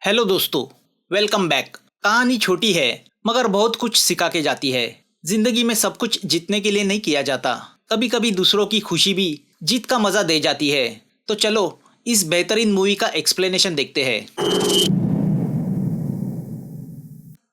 Hello दोस्तों, welcome back. कहानी छोटी है मगर बहुत कुछ सिखा के जाती है। जिंदगी में सब कुछ जीतने के लिए नहीं किया जाता, कभी कभी दूसरों की खुशी भी जीत का मजा दे जाती है। तो चलो इस बेहतरीन मूवी का एक्सप्लेनेशन देखते हैं।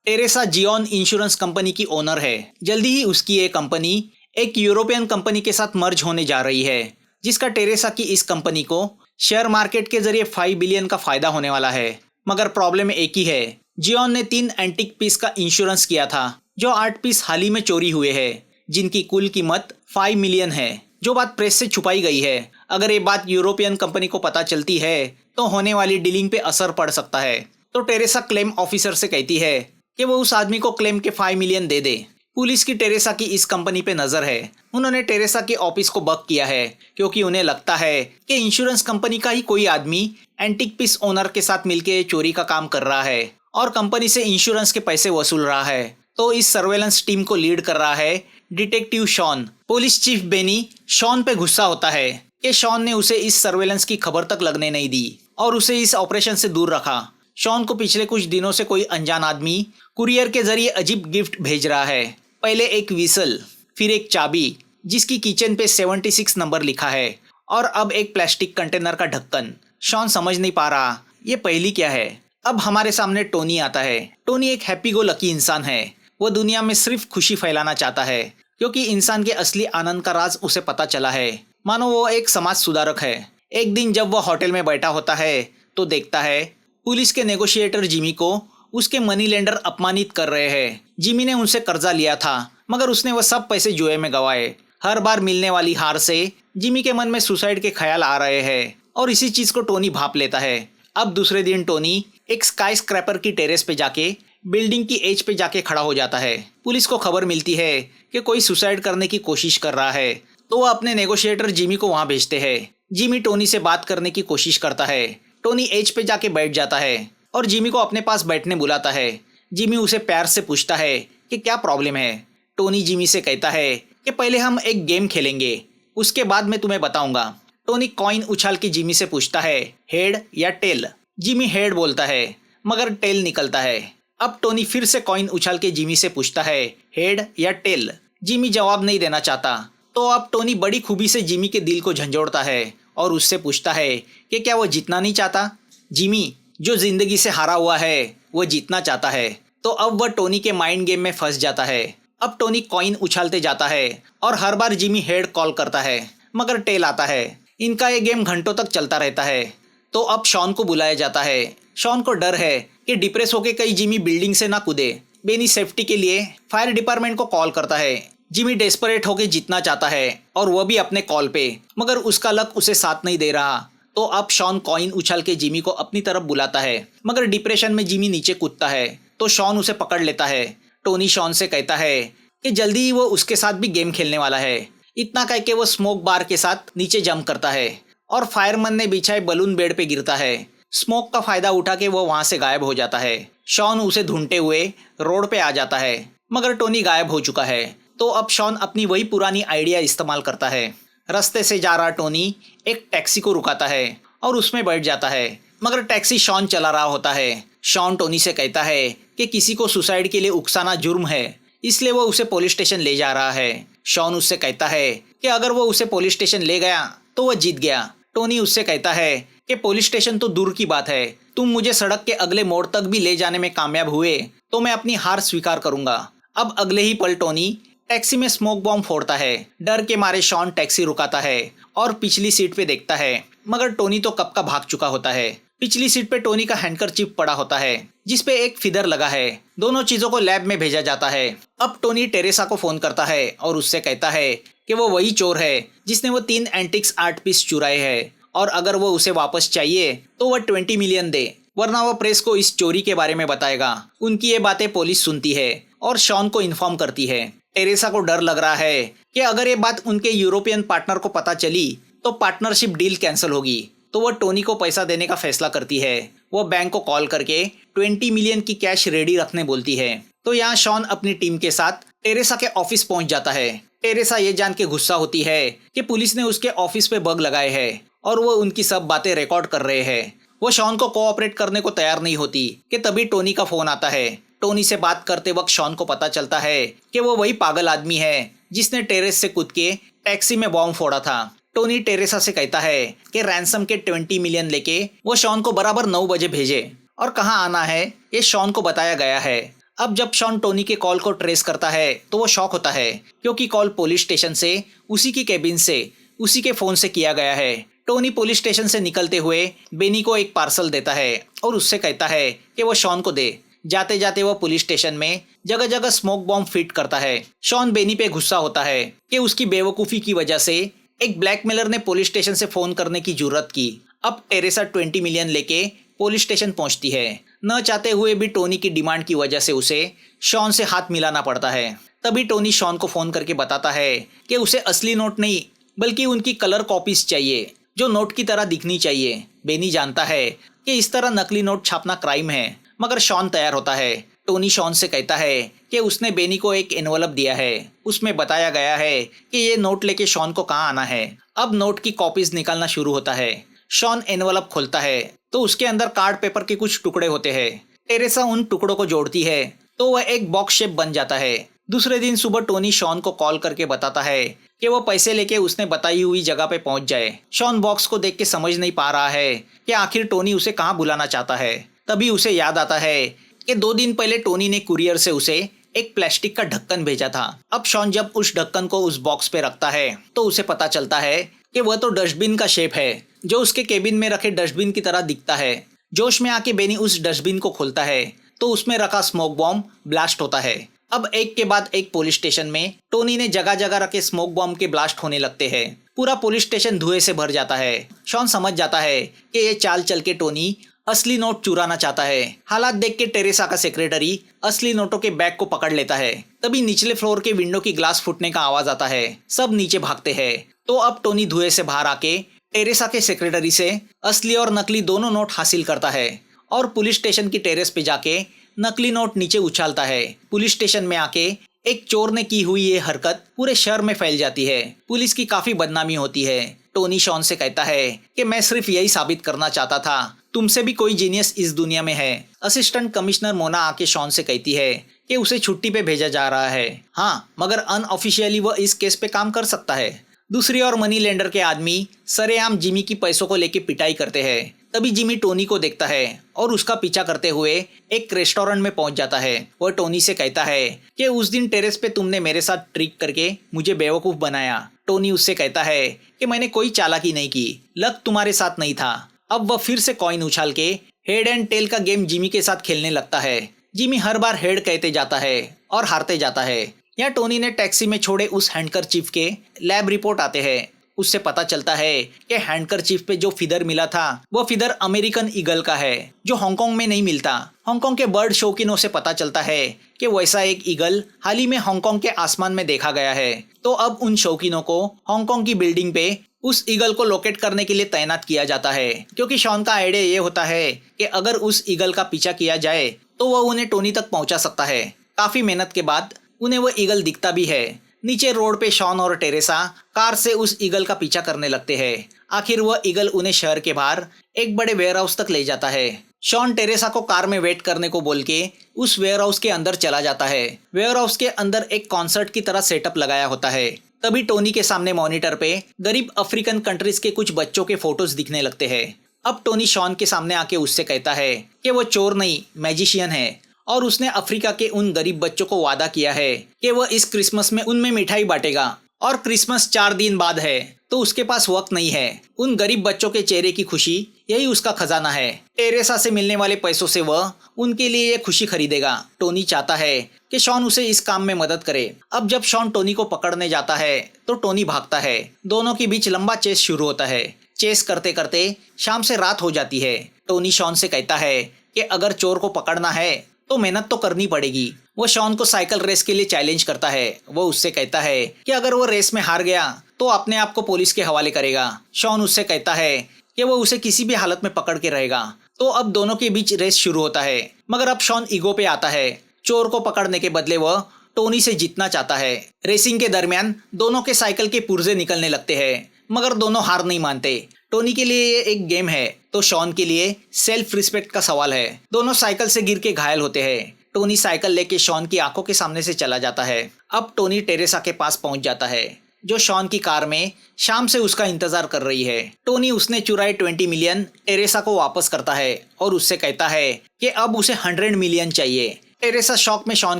टेरेसा जियोन इंश्योरेंस कंपनी की ओनर है। जल्दी ही उसकी ये कंपनी एक यूरोपियन कंपनी के साथ मर्ज होने जा रही है, जिसका टेरेसा की इस कंपनी को शेयर मार्केट के जरिए 5 बिलियन का फायदा होने वाला है। मगर प्रॉब्लम एक ही है, जियोन ने 3 एंटीक पीस का इंश्योरेंस किया था, जो 8 पीस हाल ही में चोरी हुए हैं, जिनकी कुल कीमत 5 मिलियन है, जो बात प्रेस से छुपाई गई है। अगर ये बात यूरोपियन कंपनी को पता चलती है तो होने वाली डीलिंग पे असर पड़ सकता है। तो टेरेसा क्लेम ऑफिसर से कहती है कि वो उस आदमी को क्लेम के 5 मिलियन दे दे। पुलिस की टेरेसा की इस कंपनी पे नजर है। उन्होंने टेरेसा के ऑफिस को बग किया है क्योंकि उन्हें लगता है कि इंश्योरेंस कंपनी का ही कोई आदमी एंटीक पीस ओनर के साथ मिलकर चोरी का काम कर रहा है और कंपनी से इंश्योरेंस के पैसे वसूल रहा है। तो इस सर्वेलेंस टीम को लीड कर रहा है detective Shawn. Police chief Benny Shawn पे गुस्सा होता है कि शॉन ने उसे इस सर्वेलेंस की खबर तक लगने नहीं दी और उसे इस ऑपरेशन से दूर रखा। शॉन को पिछले कुछ दिनों से कोई अनजान आदमी कुरियर के जरिए अजीब गिफ्ट भेज रहा है। पहले एक विसल, फिर एक चाबी जिसकी किचन पे 76 नंबर लिखा है, और अब एक प्लास्टिक कंटेनर का ढक्कन। शॉन समझ नहीं पा रहा ये पहली क्या है। अब हमारे सामने टोनी आता है। टोनी एक हैप्पी गो लकी इंसान है। वो दुनिया में सिर्फ खुशी फैलाना चाहता है क्योंकि इंसान के असली आनंद का राज उसे पता चला है। मानो वो एक समाज सुधारक है। एक दिन जब वह होटल में बैठा होता है तो देखता है पुलिस के नेगोशिएटर जिमी को उसके मनी लेंडर अपमानित कर रहे हैं। जिमी ने उनसे कर्जा लिया था मगर उसने वह सब पैसे जुए में गंवाए। हर बार मिलने वाली हार से जिमी के मन में सुसाइड के ख्याल आ रहे हैं और इसी चीज को टोनी भांप लेता है। अब दूसरे दिन टोनी एक स्काई स्क्रैपर की टेरेस पे जाके बिल्डिंग की एज पे जाके खड़ा हो जाता है। पुलिस को खबर मिलती है कि कोई सुसाइड करने की कोशिश कर रहा है, तो वह अपने नेगोशिएटर जिमी को वहां भेजते हैं। जिमी टोनी से बात करने की कोशिश करता है। टोनी एज पे जाके बैठ जाता है और जिमी को अपने पास बैठने बुलाता है। जिमी उसे प्यार से पूछता है कि क्या प्रॉब्लम है। टोनी जिमी से कहता है कि पहले हम एक गेम खेलेंगे, उसके बाद मैं तुम्हें बताऊंगा। टोनी कॉइन उछाल के जिमी से पूछता है, हेड या टेल। जिमी हेड बोलता है मगर टेल निकलता है। अब टोनी फिर से कॉइन उछाल के जिमी से पूछता है, हेड या टेल। जिमी जवाब नहीं देना चाहता। तो अब टोनी बड़ी खूबी से जिमी के दिल को झंझोड़ता है और उससे पूछता है कि क्या वो जीतना नहीं चाहता। जिमी जो जिंदगी से हारा हुआ है वो जीतना चाहता है। तो अब वह टोनी के माइंड गेम में फंस जाता है। अब टोनी कॉइन उछालते जाता है और हर बार जिमी हेड कॉल करता है मगर टेल आता है। इनका ये गेम घंटों तक चलता रहता है। तो अब शॉन को बुलाया जाता है। शॉन को डर है कि डिप्रेस होकर कहीं जिमी बिल्डिंग से ना कूदे। बेनी सेफ्टी के लिए फायर डिपार्टमेंट को कॉल करता है। जिमी डेस्परेट होकर जीतना चाहता है और वह भी अपने कॉल पे, मगर उसका लक उसे साथ नहीं दे रहा। तो अब शॉन कॉइन उछाल के जिमी को अपनी तरफ बुलाता है मगर डिप्रेशन में जिमी नीचे कूदता है। तो शॉन उसे पकड़ लेता है। टोनी शॉन से कहता है कि जल्दी ही वो उसके साथ भी गेम खेलने वाला है। इतना कह के वो स्मोक बार के साथ नीचे जंप करता है और फायरमैन ने बिछाए बलून बेड पे गिरता है। स्मोक का फायदा उठा के वो वहां से गायब हो जाता है। शॉन उसे ढूंढते हुए रोड पे आ जाता है मगर टोनी गायब हो चुका है। तो अब शॉन अपनी वही पुरानी आइडिया इस्तेमाल करता है। रास्ते से जा रहा टोनी एक टैक्सी को रुकाता है और उसमें बैठ जाता है मगर टैक्सी शॉन चला रहा होता है। शॉन टोनी से कहता है कि किसी को सुसाइड के लिए उकसाना जुर्म है, इसलिए वो उसे पुलिस स्टेशन ले जा रहा है। शॉन उससे कहता है कि अगर वो उसे पुलिस स्टेशन ले गया तो वह जीत गया। टोनी उससे कहता है कि पुलिस स्टेशन तो दूर की बात है, तुम मुझे सड़क के अगले मोड़ तक भी ले जाने में कामयाब हुए तो मैं अपनी हार स्वीकार करूंगा। अब अगले ही पल टोनी टैक्सी में स्मोक बॉम्ब फोड़ता है। डर के मारे शॉन टैक्सी रुकाता है और पिछली सीट पे देखता है मगर टोनी तो कब का भाग चुका होता है। पिछली सीट पे टोनी का हैंडकरचीफ पड़ा होता है जिसपे एक फिदर लगा है। दोनों चीजों को लैब में भेजा जाता है। अब टोनी टेरेसा को फोन करता है और उससे कहता है कि वो वही चोर है जिसने वो 3 एंटिक्स आर्ट पीस चुराए हैं और अगर वो उसे वापस चाहिए तो वह 20 मिलियन दे, वरना वो प्रेस को इस चोरी के बारे में बताएगा। उनकी ये बातें पुलिस सुनती है और शॉन को इन्फॉर्म करती है। टेरेसा को डर लग रहा है कि अगर ये बात उनके यूरोपियन पार्टनर को पता चली तो पार्टनरशिप डील कैंसिल होगी। तो वह टोनी को पैसा देने का फैसला करती है। वो बैंक को कॉल करके 20 मिलियन की कैश रेडी रखने बोलती है। तो यहाँ शॉन अपनी टीम के साथ टेरेसा के ऑफिस पहुंच जाता है। टेरेसा ये जान के गुस्सा होती है कि पुलिस ने उसके ऑफिस पे बग लगाए हैं और वो उनकी सब बातें रिकॉर्ड कर रहे हैं वो शॉन को कोऑपरेट करने को तैयार नहीं होती कि तभी टोनी का फोन आता है। टोनी से बात करते वक्त शॉन को पता चलता है कि वो वही पागल आदमी है जिसने टेरेस से कूद के टैक्सी में बॉम्ब फोड़ा था। टोनी टेरेसा से कहता है कि रैंसम के 20 मिलियन लेके वो शॉन को बराबर 9 बजे भेजे और कहाँ आना है ये शॉन को बताया गया है। अब जब शॉन टोनी के कॉल को ट्रेस करता है तो वो शॉक होता है क्योंकि कॉल पुलिस स्टेशन से, उसी की केबिन से, उसी के फोन से किया गया है। टोनी पुलिस स्टेशन से निकलते हुए बेनी को एक पार्सल देता है और उससे कहता है कि वो शॉन को दे। जाते जाते वो पुलिस स्टेशन में जगह जगह स्मोक बॉम्ब फिट करता है। शॉन बेनी पे गुस्सा होता है कि उसकी बेवकूफ़ी की वजह से एक ब्लैकमेलर ने पुलिस स्टेशन से फोन करने की जरूरत की। अब टेरेसा 20 मिलियन लेके पुलिस स्टेशन पहुंचती है। न चाहते हुए भी टोनी की डिमांड की वजह से उसे शॉन से हाथ मिलाना पड़ता है। तभी टोनी शॉन को फोन करके बताता है कि उसे असली नोट नहीं बल्कि उनकी कलर कॉपीज चाहिए जो नोट की तरह दिखनी चाहिए। बेनी जानता है कि इस तरह नकली नोट छापना क्राइम है, मगर शॉन तैयार होता है। टोनी शॉन से कहता है कि उसने बेनी को एक एनवलप दिया है, उसमें बताया गया है कि ये नोट लेके शॉन को कहाँ आना है। अब नोट की कॉपीज निकालना शुरू होता है। शॉन एनवलप खोलता है तो उसके अंदर कार्ड पेपर के कुछ टुकड़े होते हैं। टेरेसा उन टुकड़ों को जोड़ती है तो वह एक बॉक्स शेप बन जाता है। दूसरे दिन सुबह टोनी शॉन को कॉल करके बताता है कि वो पैसे लेके उसने बताई हुई जगह पे पहुंच जाए। शॉन बॉक्स को देख के समझ नहीं पा रहा है कि आखिर टोनी उसे कहाँ बुलाना चाहता है। तभी उसे याद आता है कि 2 दिन पहले टोनी ने कुरियर से उसे एक प्लास्टिक का ढक्कन भेजा था। अब शॉन जब उस ढक्कन को उस बॉक्स पे रखता है तो उसे पता चलता है कि वह तो डस्टबिन का शेप है जो उसके केबिन में रखे डस्टबिन की तरह दिखता है। जोश में आके बेनी उस डस्टबिन को खोलता है तो उसमें रखा स्मोक बॉम्ब ब्लास्ट होता है। अब एक के बाद एक पुलिस स्टेशन में टोनी ने जगह जगह रखे स्मोक बॉम्ब के ब्लास्ट होने लगते हैं। पूरा पुलिस स्टेशन धुएं से भर जाता है। शॉन समझ जाता है कि ये चाल चल के टोनी असली नोट चुराना चाहता है। हालात देख के टेरेसा का सेक्रेटरी असली नोटों के बैग को पकड़ लेता है। तभी निचले फ्लोर के विंडो की ग्लास फूटने का आवाज आता है। सब नीचे भागते हैं। तो अब टोनी धुएं से बाहर आके टेरेसा के सेक्रेटरी से असली और नकली दोनों नोट हासिल करता है और पुलिस स्टेशन की टेरेस पे जाके नकली नोट नीचे उछालता है। पुलिस स्टेशन में आके एक चोर ने की हुई ये हरकत पूरे शहर में फैल जाती है। पुलिस की काफी बदनामी होती है। टोनी शॉन से कहता है कि मैं सिर्फ यही साबित करना चाहता था तुमसे भी कोई जीनियस इस दुनिया में है। असिस्टेंट कमिश्नर मोना आके शॉन से कहती है कि उसे छुट्टी पे भेजा जा रहा है। हाँ, मगर अनऑफिशियली वह इस केस पे काम कर सकता है। दूसरी ओर मनी लेंडर के आदमी सरेआम जिमी की पैसों को लेके पिटाई करते हैं। तभी जिमी टोनी को देखता है और उसका पीछा करते हुए एक रेस्टोरेंट में पहुंच जाता है। वह टोनी से कहता है कि उस दिन टेरेस पे तुमने मेरे साथ ट्रिक करके मुझे बेवकूफ बनाया। टोनी उससे कहता है कि मैंने कोई चालाकी नहीं की, लक तुम्हारे साथ नहीं था। अब वह फिर से कॉइन उछाल के हेड एंड टेल का गेम जिमी के साथ खेलने लगता है। जिमी हर बार हेड कहते जाता है और हारते जाता है। यहाँ टोनी ने टैक्सी में छोड़े उस हैंडकरचीफ के लैब रिपोर्ट आते हैं। उससे पता चलता है कि हैंडकरचीफ पे जो फिदर मिला था वो फिदर अमेरिकन ईगल का है जो हांगकांग में नहीं मिलता। हांगकांग के बर्ड शौकीनों से पता चलता है कि वैसा एक ईगल हाल ही में हांगकांग के आसमान में देखा गया है। तो अब उन शौकीनों को हांगकांग की बिल्डिंग पे उस ईगल को लोकेट करने के लिए तैनात किया जाता है, क्योंकि शॉन का आइडिया ये होता है कि अगर उस ईगल का पीछा किया जाए तो वह उन्हें टोनी तक पहुंचा सकता है। काफी मेहनत के बाद उन्हें वह ईगल दिखता भी है। नीचे रोड पे शॉन और टेरेसा कार से उस ईगल का पीछा करने लगते हैं। आखिर वह ईगल उन्हें शहर के बाहर एक बड़े वेयरहाउस तक ले जाता है। शॉन टेरेसा को कार में वेट करने को बोल के उस वेयरहाउस के अंदर चला जाता है। वेयरहाउस के अंदर एक कॉन्सर्ट की तरह सेटअप लगाया होता है। तभी टोनी के सामने मॉनिटर पे गरीब अफ्रीकन कंट्रीज के कुछ बच्चों के फोटोज दिखने लगते हैं। अब टोनी शॉन के सामने आके उससे कहता है कि वो चोर नहीं मैजिशियन है और उसने अफ्रीका के उन गरीब बच्चों को वादा किया है कि वह इस क्रिसमस में उनमें मिठाई बांटेगा और क्रिसमस 4 दिन बाद है तो उसके पास वक्त नहीं है। उन गरीब बच्चों के चेहरे की खुशी यही उसका खजाना है। टेरेसा से मिलने वाले पैसों से वह उनके लिए ये खुशी खरीदेगा। टोनी चाहता है कि शॉन उसे इस काम में मदद करे। अब जब शॉन टोनी को पकड़ने जाता है तो टोनी भागता है। दोनों के बीच लंबा चेस शुरू होता है। चेस करते करते शाम से रात हो जाती है। टोनी शॉन से कहता है कि अगर चोर को पकड़ना है तो मेहनत तो करनी पड़ेगी। वो शॉन को साइकिल रेस के लिए चैलेंज करता है। वो उससे कहता है कि अगर वो रेस में हार गया तो अपने आप को पुलिस के हवाले करेगा। शॉन उससे कहता है कि वो उसे किसी भी हालत में पकड़ के रहेगा। तो अब दोनों के बीच रेस शुरू होता है, मगर अब शॉन ईगो पे आता है। चोर को पकड़ने के बदले वह टोनी से जीतना चाहता है। रेसिंग के दरमियान दोनों के साइकिल के पुर्जे निकलने लगते हैं, मगर दोनों हार नहीं मानते। टोनी के लिए ये एक गेम है तो शॉन के लिए सेल्फ रिस्पेक्ट का सवाल है। दोनों साइकिल से गिर के घायल होते हैं। टोनी साइकिल लेके शॉन की आंखों के सामने से चला जाता है। अब टोनी टेरेसा के पास पहुंच जाता है, जो शॉन की कार में शाम से उसका इंतजार कर रही है। टोनी उसने चुराए 20 मिलियन टेरेसा को वापस करता है और उससे कहता है कि अब उसे 100 मिलियन चाहिए। टेरेसा शॉक में शॉन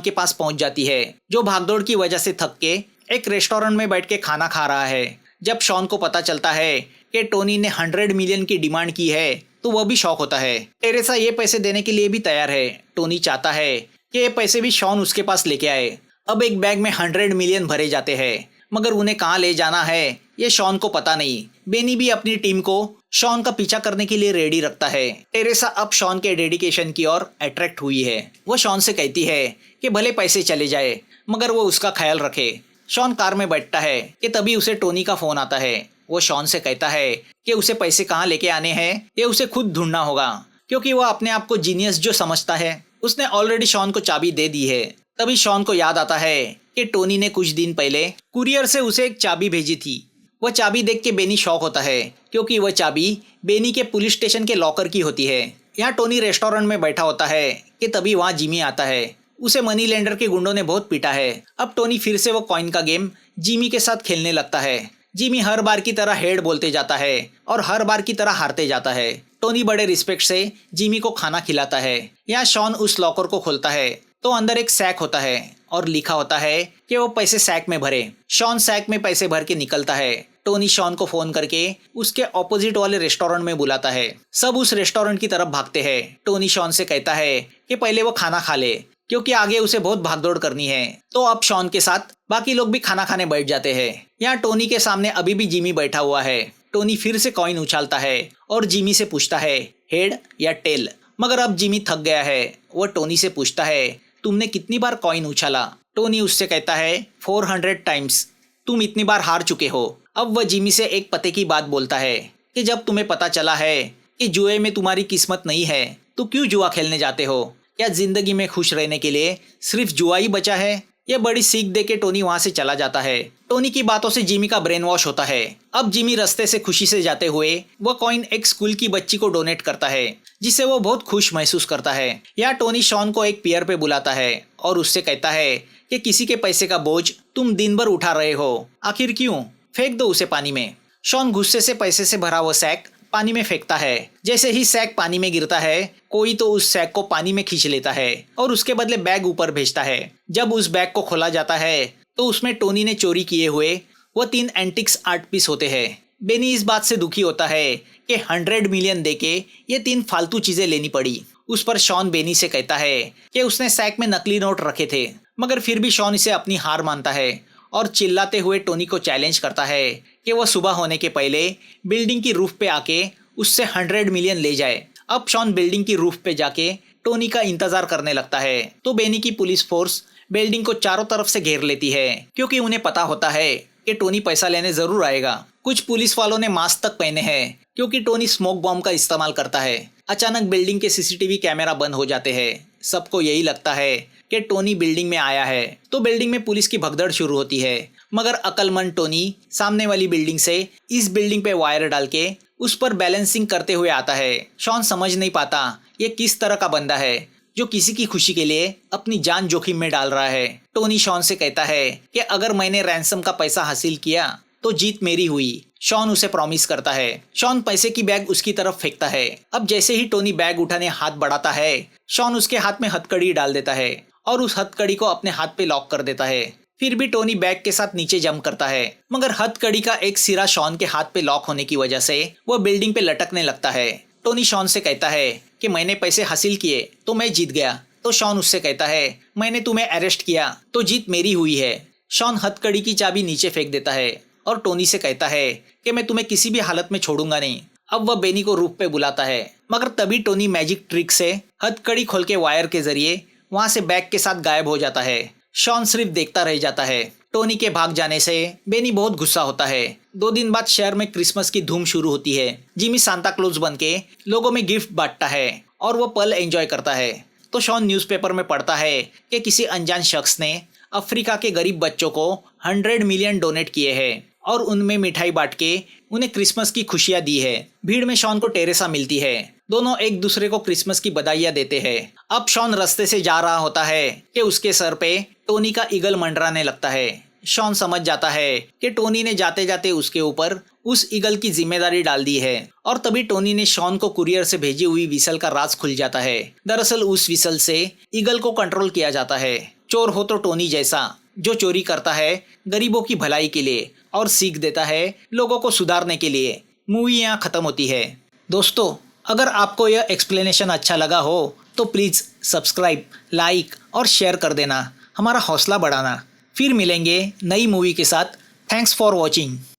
के पास पहुंच जाती है, जो भागदौड़ की वजह से थक के एक रेस्टोरेंट में बैठ के खाना खा रहा है। जब शॉन को पता चलता है कि टोनी ने 100 मिलियन की डिमांड की है तो वह भी शॉक होता है। टेरेसा ये पैसे देने के लिए भी तैयार है। टोनी चाहता है कि ये पैसे भी शॉन उसके पास लेके आए। अब एक बैग में 100 मिलियन भरे जाते हैं, मगर उन्हें कहाँ ले जाना है ये शॉन को पता नहीं। बेनी भी अपनी टीम को शॉन का पीछा करने के लिए रेडी रखता है। टेरेसा अब शॉन के डेडिकेशन की ओर अट्रैक्ट हुई है। वो शॉन से कहती है कि भले पैसे चले जाए मगर वो उसका ख्याल रखे। शॉन कार में बैठता है कि तभी उसे टोनी का फोन आता है। वो शॉन से कहता है कि उसे पैसे कहाँ लेके आने हैं ये उसे खुद ढूंढना होगा, क्योंकि वो अपने आप को जीनियस जो समझता है उसने ऑलरेडी शॉन को चाबी दे दी है। तभी शॉन को याद आता है कि टोनी ने कुछ दिन पहले कुरियर से उसे एक चाबी भेजी थी। वह चाबी देख के बेनी शॉक होता है, क्योंकि वह चाबी बेनी के पुलिस स्टेशन के लॉकर की होती है। यहाँ टोनी रेस्टोरेंट में बैठा होता है कि तभी वहाँ जिमी आता है। उसे मनी लेंडर के गुंडों ने बहुत पीटा है। अब टोनी फिर से वो कॉइन का गेम जिमी के साथ खेलने लगता है। जिमी हर बार की तरह हेड बोलते जाता है और हर बार की तरह हारते जाता है। टोनी बड़े रिस्पेक्ट से जिमी को खाना खिलाता है। यहाँ शॉन उस लॉकर को खोलता है तो अंदर एक सैक होता है और लिखा होता है कि वो पैसे सैक में भरे। शॉन सैक में पैसे भर के निकलता है। टोनी शॉन को फोन करके उसके ऑपोजिट वाले रेस्टोरेंट में बुलाता है। सब उस रेस्टोरेंट की तरफ भागते हैं। टोनी शॉन से कहता है कि पहले वो खाना खा ले, क्योंकि आगे उसे बहुत भागदौड़ करनी है। तो अब शॉन के साथ बाकी लोग भी खाना खाने बैठ जाते हैं। यहाँ टोनी के सामने अभी भी जिमी बैठा हुआ है। टोनी फिर से कॉइन उछालता है और जिमी से पूछता है हेड या टेल, मगर अब जिमी थक गया है। वह टोनी से पूछता है तुमने कितनी बार कॉइन उछाला? टोनी उससे कहता है 400 टाइम्स। तुम इतनी बार हार चुके हो। अब वह जिमी से एक पते की बात बोलता है कि जब तुम्हें पता चला है कि जुए में तुम्हारी किस्मत नहीं है तो क्यों जुआ खेलने जाते हो? क्या जिंदगी में खुश रहने के लिए सिर्फ जुआ ही बचा है? यह बड़ी सीख दे के टोनी वहां से चला जाता है। टोनी की बातों से जिमी का ब्रेन वॉश होता है। अब जिमी रास्ते से खुशी से जाते हुए वह कॉइन एक स्कूल की बच्ची को डोनेट करता है, जिससे वो बहुत खुश महसूस करता है। यहाँ टोनी शॉन को एक पियर पे बुलाता है और उससे कहता है कि किसी के पैसे का बोझ तुम दिन भर उठा रहे हो, आखिर क्यों? फेंक दो उसे पानी में। शॉन गुस्से से पैसे से भरा वो सैक पानी में फेंकता है। जैसे ही सैक पानी में गिरता है कोई तो उस सैक को पानी में खींच लेता है और उसके बदले बैग ऊपर भेजता है। जब उस बैग को खोला जाता है तो उसमें टोनी ने चोरी किए हुए वो 3 एंटिक्स आर्ट पीस होते हैं। बेनी इस बात से दुखी होता है कि 100 मिलियन देके ये 3 फालतू चीजें लेनी पड़ी। उस पर शॉन बेनी से कहता है कि उसने सैक में नकली नोट रखे थे, मगर फिर भी शॉन इसे अपनी हार मानता है और चिल्लाते हुए टोनी को चैलेंज करता है कि वह सुबह होने के पहले बिल्डिंग की रूफ पे आके उससे 100 मिलियन ले जाए। अब शॉन बिल्डिंग की रूफ पे जाके टोनी का इंतजार करने लगता है तो बेनी की पुलिस फोर्स बिल्डिंग को चारों तरफ से घेर लेती है, क्योंकि उन्हें पता होता है कि टोनी पैसा लेने जरूर आएगा। कुछ पुलिस वालों ने मास्क तक पहने हैं, क्योंकि टोनी स्मोक बॉम्ब का इस्तेमाल करता है। अचानक बिल्डिंग के सीसीटीवी कैमरा बंद हो जाते हैं। सबको यही लगता है कि टोनी बिल्डिंग में आया है, तो बिल्डिंग में पुलिस की भगदड़ शुरू होती है। मगर अक्लमंद टोनी सामने वाली बिल्डिंग से इस बिल्डिंग पे वायर डाल के उस पर बैलेंसिंग करते हुए आता है। शॉन समझ नहीं पाता ये किस तरह का बंदा है जो किसी की खुशी के लिए अपनी जान जोखिम में डाल रहा है। टोनी शॉन से कहता है कि अगर मैंने रैंसम का पैसा हासिल किया तो जीत मेरी हुई। शॉन उसे प्रॉमिस करता है। शॉन पैसे की बैग उसकी तरफ फेंकता है। अब जैसे ही टोनी बैग उठाने हाथ बढ़ाता है, शॉन उसके हाथ में हथकड़ी डाल देता है और उस हथकड़ी को अपने हाथ पे लॉक कर देता है। फिर भी टोनी बैग के साथ नीचे जंप करता है, मगर हथकड़ी का एक सिरा शॉन के हाथ पे लॉक होने की वजह से वह बिल्डिंग पे लटकने लगता है। टोनी शॉन से कहता है कि मैंने पैसे हासिल किए तो मैं जीत गया। तो शॉन उससे कहता है मैंने तुम्हें अरेस्ट किया तो जीत मेरी हुई है। शॉन हथकड़ी की चाबी नीचे फेंक देता है और टोनी से कहता है कि मैं तुम्हें किसी भी हालत में छोड़ूंगा नहीं। अब वह बेनी को रूफ पे बुलाता है, मगर तभी टोनी मैजिक ट्रिक से हथकड़ी खोल के वायर के जरिए वहां से बैग के साथ गायब हो जाता है। शॉन सिर्फ देखता रह जाता है। टोनी के भाग जाने से बेनी बहुत गुस्सा होता है। 2 दिन बाद शहर में क्रिसमस की धूम शुरू होती है। जिमी सांता क्लॉज बन के लोगों में गिफ्ट बांटता है और वो पल एंजॉय करता है। तो शॉन न्यूज़पेपर में पढ़ता है कि किसी अनजान शख्स ने अफ्रीका के गरीब बच्चों को 100 मिलियन डोनेट किए हैं और उनमें मिठाई बांट के उन्हें क्रिसमस की खुशियां दी है। भीड़ में शॉन को टेरेसा मिलती है। दोनों एक दूसरे को क्रिसमस की बधाइयां देते हैं। अब शॉन रास्ते से जा रहा होता है कि उसके सर पे टोनी का ईगल मंडराने लगता है। शॉन समझ जाता है कि टोनी ने जाते जाते उसके ऊपर उस ईगल की जिम्मेदारी डाल दी है और तभी टोनी ने शॉन को कुरियर से भेजी हुई विसल का राज खुल जाता है। दरअसल उस विसल से ईगल को कंट्रोल किया जाता है। चोर हो तो टोनी जैसा, जो चोरी करता है गरीबों की भलाई के लिए और सीख देता है लोगों को सुधारने के लिए। मूवी यहाँ खत्म होती है। दोस्तों, अगर आपको यह एक्सप्लेनेशन अच्छा लगा हो तो प्लीज़ सब्सक्राइब, लाइक और शेयर कर देना, हमारा हौसला बढ़ाना। फिर मिलेंगे नई मूवी के साथ। Thanks for watching.